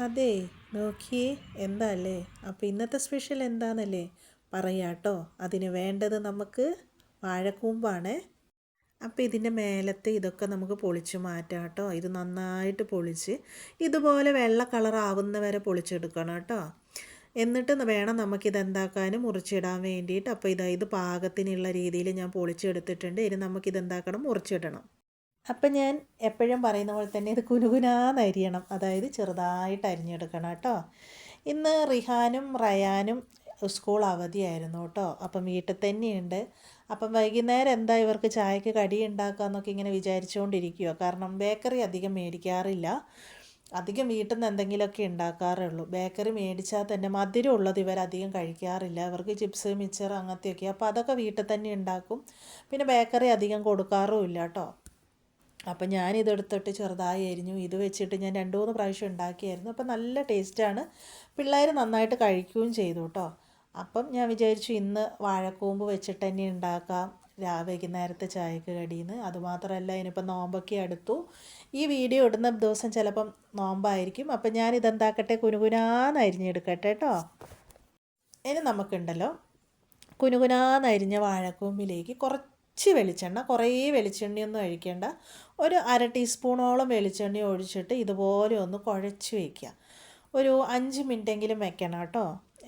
അതെ, നോക്കിയേ എന്താല്ലേ. അപ്പോൾ ഇന്നത്തെ സ്പെഷ്യൽ എന്താണെന്നല്ലേ പറയാട്ടോ. അതിന് വേണ്ടത് നമുക്ക് വാഴക്കൂമ്പാണ്. അപ്പോൾ ഇതിൻ്റെ മേലത്തെ ഇതൊക്കെ നമുക്ക് പൊളിച്ച് മാറ്റാം കേട്ടോ. ഇത് നന്നായിട്ട് പൊളിച്ച് ഇതുപോലെ വെള്ള കളർ ആവുന്ന വരെ പൊളിച്ചെടുക്കണം കേട്ടോ. എന്നിട്ട് വേണം നമുക്കിത് എന്താക്കാനും മുറിച്ചിടാൻ വേണ്ടിയിട്ട്. അപ്പോൾ ഇത് പാകത്തിനുള്ള രീതിയിൽ ഞാൻ പൊളിച്ചെടുത്തിട്ടുണ്ട്. ഇനി നമുക്കിത് എന്താക്കണം, മുറിച്ചിടണം. അപ്പം ഞാൻ എപ്പോഴും പറയുന്ന പോലെ തന്നെ ഇത് കുനുകുനാന്ന് അരിയണം, അതായത് ചെറുതായിട്ട് അരിഞ്ഞെടുക്കണം കേട്ടോ. ഇന്ന് റിഹാനും റയാനും സ്കൂൾ അവധിയായിരുന്നു കേട്ടോ. അപ്പം വീട്ടിൽ തന്നെയുണ്ട്. അപ്പം വൈകുന്നേരം എന്താ ഇവർക്ക് ചായക്ക് കടി ഉണ്ടാക്കാമെന്നൊക്കെ ഇങ്ങനെ വിചാരിച്ചുകൊണ്ടിരിക്കുകയോ. കാരണം ബേക്കറി അധികം മേടിക്കാറില്ല, അധികം വീട്ടിൽ നിന്ന് എന്തെങ്കിലുമൊക്കെ ഉണ്ടാക്കാറേ ഉള്ളൂ. ബേക്കറി മേടിച്ചാൽ തന്നെ മധുരം ഉള്ളത് ഇവരധികം കഴിക്കാറില്ല. ഇവർക്ക് ചിപ്സ് മിച്ചർ അങ്ങനത്തെയൊക്കെ. അപ്പോൾ അതൊക്കെ വീട്ടിൽ തന്നെ ഉണ്ടാക്കും. പിന്നെ ബേക്കറി അധികം കൊടുക്കാറും ഇല്ല കേട്ടോ. അപ്പം ഞാനിതെടുത്തിട്ട് ചെറുതായി അരിഞ്ഞു. ഇത് വെച്ചിട്ട് ഞാൻ 2-3 പ്രാവശ്യം ഉണ്ടാക്കിയായിരുന്നു. അപ്പം നല്ല ടേസ്റ്റാണ്, പിള്ളേർ നന്നായിട്ട് കഴിക്കുകയും ചെയ്തു കേട്ടോ. അപ്പം ഞാൻ വിചാരിച്ചു ഇന്ന് വാഴക്കൂമ്പ് വെച്ചിട്ട് തന്നെ ഉണ്ടാക്കാം വൈകുന്നേരത്തെ ചായക്ക് കടിയെന്ന്. അതുമാത്രമല്ല, ഇനിയിപ്പം നോമ്പൊക്കെ അടുത്തു. ഈ വീഡിയോ ഇടുന്ന ദിവസം ചിലപ്പം നോമ്പായിരിക്കും. അപ്പം ഞാനിതെന്താക്കട്ടെ, കുനുകുനാന്ന് അരിഞ്ഞെടുക്കട്ടെ കേട്ടോ. ഇനി നമുക്കുണ്ടല്ലോ, കുനുകുനാന്ന് അരിഞ്ഞ വാഴക്കൂമ്പിലേക്ക് കുറച്ച് വെളിച്ചെണ്ണ, കുറേ വെളിച്ചെണ്ണയൊന്നും ഒഴിക്കേണ്ട, ഒരു 1/2 ടീസ്പൂണോളം വെളിച്ചെണ്ണ ഒഴിച്ചിട്ട് ഇതുപോലെ ഒന്ന് കുഴച്ച് വയ്ക്കുക. ഒരു 5 മിനിറ്റെങ്കിലും വെക്കണം കേട്ടോ.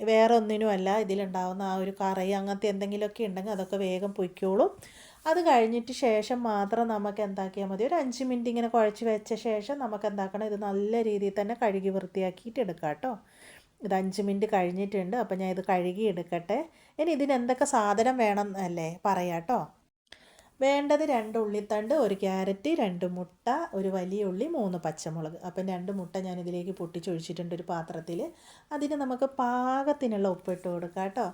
വേറെ ഒന്നിനുമല്ല, ഇതിലുണ്ടാകുന്ന ആ ഒരു കറി അങ്ങനത്തെ എന്തെങ്കിലുമൊക്കെ ഉണ്ടെങ്കിൽ അതൊക്കെ വേഗം പൊയ്ക്കോളും. അത് കഴിഞ്ഞിട്ട് ശേഷം മാത്രം നമുക്ക് എന്താക്കിയാൽ മതി, ഒരു 5 മിനിറ്റ് ഇങ്ങനെ കുഴച്ച് വെച്ച ശേഷം നമുക്ക് എന്താക്കണം, ഇത് നല്ല രീതിയിൽ തന്നെ കഴുകി വൃത്തിയാക്കിയിട്ട് എടുക്കാം കേട്ടോ. ഇത് 5 മിനിറ്റ് കഴിഞ്ഞിട്ടുണ്ട്. അപ്പം ഞാൻ ഇത് കഴുകി എടുക്കട്ടെ. ഇനി ഇതിന് എന്തൊക്കെ സാധനം വേണം അല്ലേ പറയാം കേട്ടോ. വേണ്ടത് 2 ഉള്ളിത്തണ്ട്, 1 ക്യാരറ്റ്, 2 മുട്ട, ഒരു വലിയ ഉള്ളി, 3 പച്ചമുളക്. അപ്പം 2 മുട്ട ഞാനിതിലേക്ക് പൊട്ടിച്ചൊഴിച്ചിട്ടുണ്ട് ഒരു പാത്രത്തിൽ. അതിന് നമുക്ക് പാകത്തിനുള്ള ഉപ്പിട്ട് കൊടുക്കാം കേട്ടോ.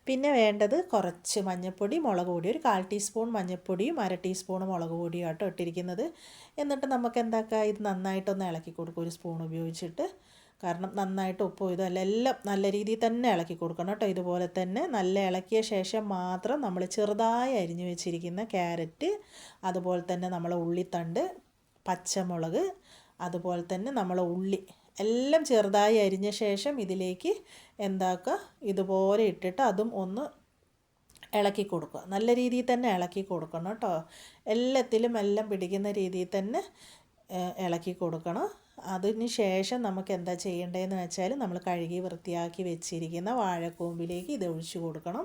പിന്നെ വേണ്ടത് കുറച്ച് മഞ്ഞൾപ്പൊടി, മുളക് പൊടി, ഒരു 1/4 ടീസ്പൂൺ മഞ്ഞൾപ്പൊടിയും 1/2 ടീസ്പൂൺ മുളക് പൊടിയും കേട്ടോ ഇട്ടിരിക്കുന്നത്. എന്നിട്ട് നമുക്ക് എന്താക്കാം, ഇത് നന്നായിട്ടൊന്ന് ഇളക്കി കൊടുക്കും ഒരു സ്പൂൺ ഉപയോഗിച്ചിട്ട്. കാരണം നന്നായിട്ട് ഉപ്പ് എല്ലാം നല്ല രീതിയിൽ തന്നെ ഇളക്കി കൊടുക്കണം കേട്ടോ. ഇതുപോലെ തന്നെ നല്ല ഇളക്കിയ ശേഷം മാത്രം നമ്മൾ ചെറുതായി അരിഞ്ഞു വെച്ചിരിക്കുന്ന ക്യാരറ്റ്, അതുപോലെ തന്നെ നമ്മൾ ഉള്ളിത്തണ്ട്, പച്ചമുളക്, അതുപോലെ തന്നെ നമ്മൾ ഉള്ളി എല്ലാം ചെറുതായി അരിഞ്ഞ ശേഷം ഇതിലേക്ക് എന്താക്കുക, ഇതുപോലെ ഇട്ടിട്ട് അതും ഒന്ന് ഇളക്കി കൊടുക്കുക. നല്ല രീതിയിൽ തന്നെ ഇളക്കി കൊടുക്കണം കേട്ടോ. എല്ലാത്തിലും എല്ലാം പിടിക്കുന്ന രീതിയിൽ തന്നെ ഇളക്കി കൊടുക്കണം. അതിന് ശേഷം നമുക്ക് എന്താ ചെയ്യേണ്ടതെന്ന് വെച്ചാൽ, നമ്മൾ കഴുകി വൃത്തിയാക്കി വെച്ചിരിക്കുന്ന വാഴക്കൂമ്പിലേക്ക് ഇത് ഒഴിച്ചു കൊടുക്കണം.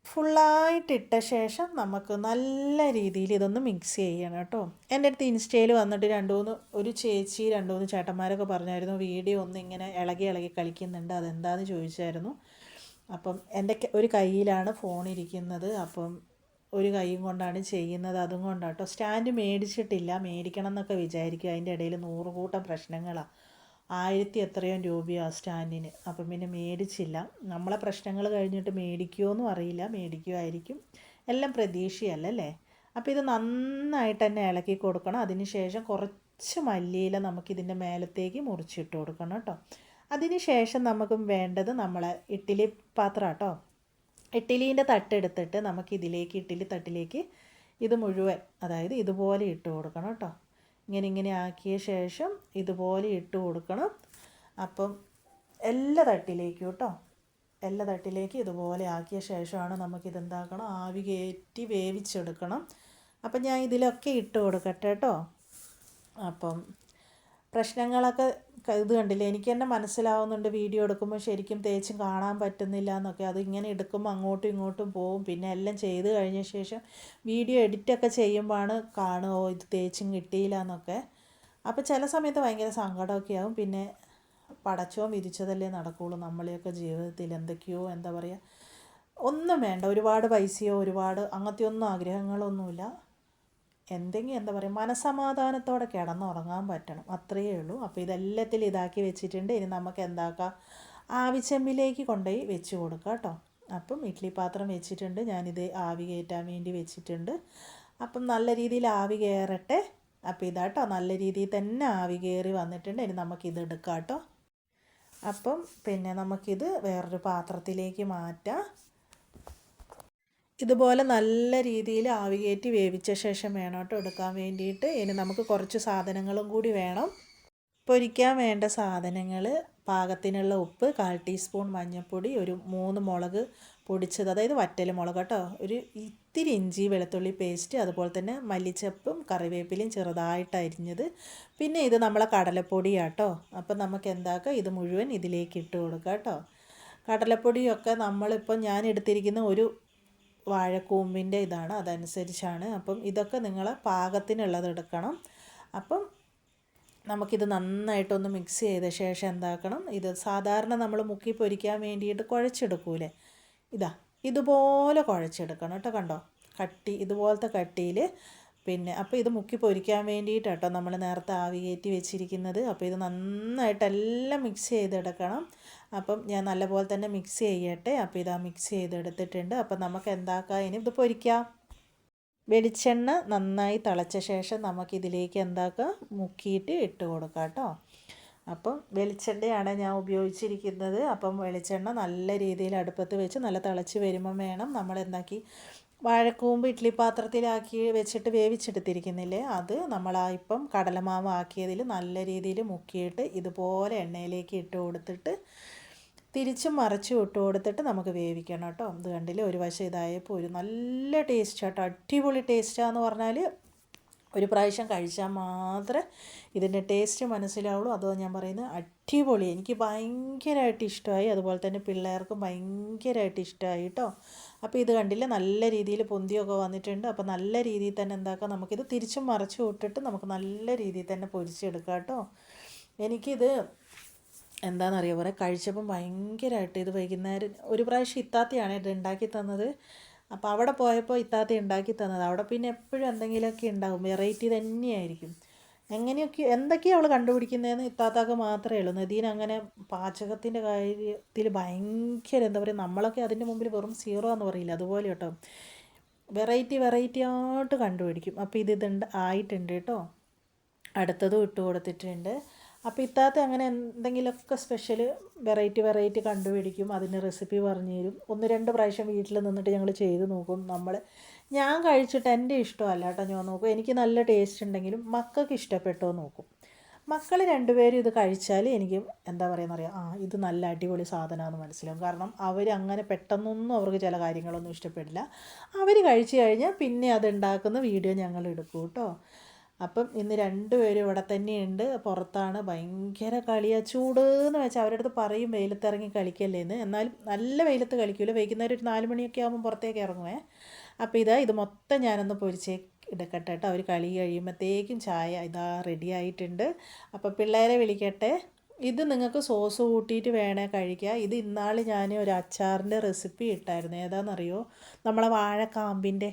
ഫുള്ളായിട്ടിട്ട ശേഷം നമുക്ക് നല്ല രീതിയിൽ ഇതൊന്ന് മിക്സ് ചെയ്യണം കേട്ടോ. എൻ്റെ അടുത്ത് ഇൻസ്റ്റയിൽ വന്നിട്ട് ഒരു ചേച്ചി 2-3 ചേട്ടന്മാരൊക്കെ പറഞ്ഞായിരുന്നു, വീഡിയോ ഒന്ന് ഇങ്ങനെ ഇളകി കളിക്കുന്നുണ്ട്, അതെന്താണെന്ന് ചോദിച്ചായിരുന്നു. അപ്പം എൻ്റെ ഒരു കയ്യിലാണ് ഫോൺ ഇരിക്കുന്നത്, അപ്പം ഒരു കൈയും കൊണ്ടാണ് ചെയ്യുന്നത്. അതും കൊണ്ടാണ് കേട്ടോ. സ്റ്റാൻഡ് മേടിച്ചിട്ടില്ല, മേടിക്കണം എന്നൊക്കെ വിചാരിക്കും. അതിൻ്റെ ഇടയിൽ 100 കൂട്ടം പ്രശ്നങ്ങളാണ്. 1000 എത്രയോ രൂപയാണ് സ്റ്റാൻഡിന്. അപ്പം പിന്നെ മേടിച്ചില്ല. നമ്മളെ പ്രശ്നങ്ങൾ കഴിഞ്ഞിട്ട് മേടിക്കുമോയെന്നും അറിയില്ല, മേടിക്കുമായിരിക്കും, എല്ലാം പ്രതീക്ഷയല്ലേ. അപ്പോൾ ഇത് നന്നായിട്ട് തന്നെ ഇളക്കി കൊടുക്കണം. അതിന് ശേഷം കുറച്ച് മല്ലിയില നമുക്കിതിൻ്റെ മേലത്തേക്ക് മുറിച്ചിട്ട് കൊടുക്കണം കേട്ടോ. അതിന് ശേഷം നമുക്ക് വേണ്ടത് നമ്മളെ ഇഡ്ഡലി പാത്രം കേട്ടോ. ഇഡ്ഡലീൻ്റെ തട്ടെടുത്തിട്ട് നമുക്ക് ഇതിലേക്ക്, ഇഡ്ഡലി തട്ടിലേക്ക് ഇത് മുഴുവൻ, അതായത് ഇതുപോലെ ഇട്ട് കൊടുക്കണം കേട്ടോ. ഇങ്ങനെ ആക്കിയ ശേഷം ഇതുപോലെ ഇട്ട് കൊടുക്കണം. അപ്പം എല്ലാ തട്ടിലേക്കും കേട്ടോ, എല്ലാ തട്ടിലേക്ക് ഇതുപോലെ ആക്കിയ ശേഷമാണ് നമുക്കിതെന്താക്കണം, ആവി കയറ്റി വേവിച്ചെടുക്കണം. അപ്പം ഞാൻ ഇതിലൊക്കെ ഇട്ട് കൊടുക്കട്ടെ കേട്ടോ. അപ്പം പ്രശ്നങ്ങളൊക്കെ ഇത് കണ്ടില്ലേ, എനിക്ക് തന്നെ മനസ്സിലാവുന്നുണ്ട്. വീഡിയോ എടുക്കുമ്പോൾ ശരിക്കും തേച്ചും കാണാൻ പറ്റുന്നില്ല എന്നൊക്കെ. അതിങ്ങനെ എടുക്കുമ്പോൾ അങ്ങോട്ടും ഇങ്ങോട്ടും പോവും. പിന്നെ എല്ലാം ചെയ്ത് കഴിഞ്ഞ ശേഷം വീഡിയോ എഡിറ്റൊക്കെ ചെയ്യുമ്പോഴാണ് കാണുമോ ഇത് തേച്ചും കിട്ടിയില്ല എന്നൊക്കെ. അപ്പോൾ ചില സമയത്ത് ഭയങ്കര സങ്കടമൊക്കെ ആവും. പിന്നെ പടച്ചോൻ വിധിച്ചതല്ലേ നടക്കുകയുള്ളൂ. നമ്മളെയൊക്കെ ജീവിതത്തിൽ എന്തൊക്കെയോ എന്താ പറയുക, ഒന്നും വേണ്ട, ഒരുപാട് പൈസയോ ഒരുപാട് അങ്ങനത്തെ ഒന്നും ആഗ്രഹങ്ങളൊന്നുമില്ല. എന്തെങ്കിലും എന്താ പറയുക, മനസമാധാനത്തോടെ കിടന്നുറങ്ങാൻ പറ്റണം, അത്രയേ ഉള്ളൂ. അപ്പോൾ ഇതെല്ലാത്തിലും ഇതാക്കി വെച്ചിട്ടുണ്ട്. ഇനി നമുക്ക് എന്താക്കാം, ആവിച്ചെമ്പിലേക്ക് കൊണ്ടുപോയി വെച്ച് കൊടുക്കാം കേട്ടോ. അപ്പം ഇഡ്ഡലി പാത്രം വെച്ചിട്ടുണ്ട്, ഞാനിത് ആവി കയറ്റാൻ വേണ്ടി വെച്ചിട്ടുണ്ട്. അപ്പം നല്ല രീതിയിൽ ആവി കയറട്ടെ. അപ്പോൾ ഇതാട്ടോ, നല്ല രീതിയിൽ തന്നെ ആവി കയറി വന്നിട്ടുണ്ട്. ഇനി നമുക്കിത് എടുക്കാം കേട്ടോ. അപ്പം പിന്നെ നമുക്കിത് വേറൊരു പാത്രത്തിലേക്ക് മാറ്റാം. ഇതുപോലെ നല്ല രീതിയിൽ ആവി കയറ്റി വേവിച്ച ശേഷം വേണം കേട്ടോ എടുക്കാൻ വേണ്ടിയിട്ട്. ഇനി നമുക്ക് കുറച്ച് സാധനങ്ങളും കൂടി വേണം. പൊരിക്കാൻ വേണ്ട സാധനങ്ങൾ പാകത്തിനുള്ള ഉപ്പ്, 1/4 ടീസ്പൂൺ മഞ്ഞൾപ്പൊടി, ഒരു 3 മുളക് പൊടിച്ചത്, അതായത് വറ്റൽ മുളക് കേട്ടോ, ഒരു ഇത്തിരി ഇഞ്ചി വെളുത്തുള്ളി പേസ്റ്റ്, അതുപോലെ തന്നെ മല്ലിച്ചപ്പും കറിവേപ്പിലയും ചെറുതായിട്ട് അരിഞ്ഞത്. പിന്നെ ഇത് നമ്മളെ കടലപ്പൊടിയാട്ടോ. അപ്പം നമുക്ക് എന്താക്കാം, ഇത് മുഴുവൻ ഇതിലേക്ക് ഇട്ട് കൊടുക്കാം കേട്ടോ. കടലപ്പൊടിയൊക്കെ നമ്മളിപ്പോൾ ഞാൻ എടുത്തിരിക്കുന്ന ഒരു വാഴക്കൂമ്പിൻ്റെ ഇതാണ്, അതനുസരിച്ചാണ്. അപ്പം ഇതൊക്കെ നിങ്ങളെ പാകത്തിനുള്ളത് എടുക്കണം. അപ്പം നമുക്കിത് നന്നായിട്ടൊന്ന് മിക്സ് ചെയ്ത ശേഷം എന്താക്കണം, ഇത് സാധാരണ നമ്മൾ മുക്കി പൊരിക്കാൻ വേണ്ടിയിട്ട് കുഴച്ചെടുക്കൂലേ, ഇതുപോലെ കുഴച്ചെടുക്കണം കേട്ടോ. കണ്ടോ, ഇതുപോലത്തെ കട്ടിയിൽ. പിന്നെ അപ്പോൾ ഇത് മുക്കി പൊരിക്കാൻ വേണ്ടിയിട്ട് കേട്ടോ നമ്മൾ നേരത്തെ ആവി കയറ്റി വെച്ചിരിക്കുന്നത്. അപ്പോൾ ഇത് നന്നായിട്ടെല്ലാം മിക്സ് ചെയ്തെടുക്കണം. അപ്പം ഞാൻ നല്ലപോലെ തന്നെ മിക്സ് ചെയ്യട്ടെ. അപ്പോൾ ഇതാ മിക്സ് ചെയ്തെടുത്തിട്ടുണ്ട്. അപ്പം നമുക്ക് എന്താക്കാം, ഇനി ഇത് പൊരിക്കാം. വെളിച്ചെണ്ണ നന്നായി തിളച്ച ശേഷം നമുക്കിതിലേക്ക് എന്താക്കാം, മുക്കിയിട്ട് ഇട്ട് കൊടുക്കാം കേട്ടോ. അപ്പം വെളിച്ചെണ്ണയാണ് ഞാൻ ഉപയോഗിച്ചിരിക്കുന്നത്. അപ്പം വെളിച്ചെണ്ണ നല്ല രീതിയിൽ അടുപ്പത്ത് വെച്ച് നല്ല തിളച്ച് വരുമ്പം വേണം നമ്മൾ എന്താക്കി, വാഴക്കൂമ്പ് ഇഡ്ഡലി പാത്രത്തിലാക്കി വെച്ചിട്ട് വേവിച്ചെടുത്തിരിക്കുന്നില്ലേ, അത് ഇപ്പം കടലമാവ് ആക്കിയതിൽ നല്ല രീതിയിൽ മുക്കിയിട്ട് ഇതുപോലെ എണ്ണയിലേക്ക് ഇട്ട് കൊടുത്തിട്ട് തിരിച്ചും മറിച്ചും ഇട്ട് കൊടുത്തിട്ട് നമുക്ക് വേവിക്കണം കേട്ടോ. ഇത് കണ്ടില്ലേ, ഒരു വശം ഇതായപ്പോൾ ഒരു നല്ല ടേസ്റ്റ് കേട്ടോ, അടിപൊളി ടേസ്റ്റാന്ന് പറഞ്ഞാൽ ഒരു പ്രാവശ്യം കഴിച്ചാൽ മാത്രമേ ഇതിൻ്റെ ടേസ്റ്റ് മനസ്സിലാവുള്ളൂ. അതോ ഞാൻ പറയുന്നത് അടിപൊളി, എനിക്ക് ഭയങ്കരമായിട്ട് ഇഷ്ടമായി, അതുപോലെ തന്നെ പിള്ളേർക്കും ഭയങ്കരമായിട്ട് ഇഷ്ടമായി കേട്ടോ. അപ്പോൾ ഇത് കണ്ടില്ലേ, നല്ല രീതിയിൽ പൊന്തിയൊക്കെ വന്നിട്ടുണ്ട്. അപ്പോൾ നല്ല രീതിയിൽ തന്നെ എന്താക്കാം, നമുക്കിത് തിരിച്ചും മറിച്ചും ഇട്ടിട്ട് നമുക്ക് നല്ല രീതിയിൽ തന്നെ പൊരിച്ചെടുക്കാം കേട്ടോ. എനിക്കിത് എന്താണെന്നറിയോ, പറയാം, കഴിച്ചപ്പം ഭയങ്കരമായിട്ട് ഇത് വൈകുന്നേരം ഒരു പ്രാവശ്യം ഇത്താത്തയാണ് ഇത് ഉണ്ടാക്കി തന്നത്. അപ്പോൾ അവിടെ പോയപ്പോൾ ഇത്താത്ത ഉണ്ടാക്കി തന്നത്. അവിടെ പിന്നെ എപ്പോഴും എന്തെങ്കിലുമൊക്കെ ഉണ്ടാകും, വെറൈറ്റി തന്നെയായിരിക്കും. എന്തൊക്കെയാണ് അവൾ കണ്ടുപിടിക്കുന്നതെന്ന് ഇത്താത്താക്ക് മാത്രമേ ഉള്ളൂ. നദീന് അങ്ങനെ പാചകത്തിൻ്റെ കാര്യത്തിൽ ഭയങ്കര എന്താ പറയുക, നമ്മളൊക്കെ അതിൻ്റെ മുമ്പിൽ വെറും സീറോ എന്ന് പറയില്ല, അതുപോലെ കേട്ടോ, വെറൈറ്റി ആയിട്ട് കണ്ടുപിടിക്കും. അപ്പോൾ ആയിട്ടുണ്ട് കേട്ടോ. അടുത്തതും ഇട്ട് കൊടുത്തിട്ടുണ്ട്. അപ്പോൾ ഇത്താത്ത അങ്ങനെ എന്തെങ്കിലുമൊക്കെ സ്പെഷ്യൽ വെറൈറ്റി കണ്ടുപിടിക്കും, അതിന് റെസിപ്പി പറഞ്ഞു തരും. 1-2 പ്രാവശ്യം വീട്ടിൽ നിന്നിട്ട് ഞങ്ങൾ ചെയ്ത് നോക്കും. ഞാൻ കഴിച്ചിട്ട് എൻ്റെ ഇഷ്ടമല്ല കേട്ടോ, ഞാൻ നോക്കും എനിക്ക് നല്ല ടേസ്റ്റ് ഉണ്ടെങ്കിലും മക്കൾക്ക് ഇഷ്ടപ്പെട്ടോ നോക്കും. മക്കൾ 2 പേരും ഇത് കഴിച്ചാൽ എനിക്ക് എന്താ പറയുക, ഇത് നല്ല അടിപൊളി സാധനമാണെന്ന് മനസ്സിലാവും. കാരണം അങ്ങനെ പെട്ടെന്നൊന്നും അവർക്ക് ചില കാര്യങ്ങളൊന്നും ഇഷ്ടപ്പെടില്ല. അവർ കഴിച്ചു കഴിഞ്ഞാൽ പിന്നെ അത് ഉണ്ടാക്കുന്ന വീഡിയോ ഞങ്ങൾ എടുക്കും കേട്ടോ. അപ്പം ഇന്ന് 2 പേരും ഇവിടെ തന്നെയുണ്ട്, പുറത്താണ്. ഭയങ്കര കളിയാണ്, ചൂട് എന്ന് വെച്ചാൽ അവരുടെ അടുത്ത് പറയും വെയിലത്തിറങ്ങി കളിക്കല്ലേന്ന്. എന്നാലും നല്ല വെയിലത്ത് കളിക്കില്ല, വൈകുന്നേരം ഒരു 4 മണിയൊക്കെ ആകുമ്പോൾ പുറത്തേക്ക് ഇറങ്ങുവേ. അപ്പോൾ ഇത് മൊത്തം ഞാനൊന്ന് പൊരിച്ചേ എടുക്കട്ടെ കേട്ടോ. അവർ കളി കഴിയുമ്പോഴത്തേക്കും ചായ റെഡി ആയിട്ടുണ്ട്. അപ്പോൾ പിള്ളേരെ വിളിക്കട്ടെ. ഇത് നിങ്ങൾക്ക് സോസ് കൂട്ടിയിട്ട് വേണേ കഴിക്കുക. ഇത് ഇന്നാൾ ഞാൻ ഒരു അച്ചാറിൻ്റെ റെസിപ്പി ഇട്ടായിരുന്നു, ഏതാണെന്നറിയോ, നമ്മളെ വാഴക്കാമ്പിൻ്റെ.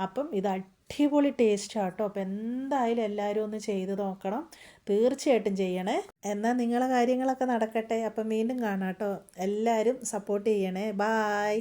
അപ്പം ഇത് അടിപൊളി ടേസ്റ്റാണ് കേട്ടോ. അപ്പോൾ എന്തായാലും എല്ലാവരും ഒന്ന് ചെയ്ത് നോക്കണം, തീർച്ചയായിട്ടും ചെയ്യണേ. എന്നാൽ നിങ്ങളെ കാര്യങ്ങളൊക്കെ നടക്കട്ടെ. അപ്പം വീണ്ടും കാണാം കേട്ടോ. എല്ലാവരും സപ്പോർട്ട് ചെയ്യണേ. ബായ്.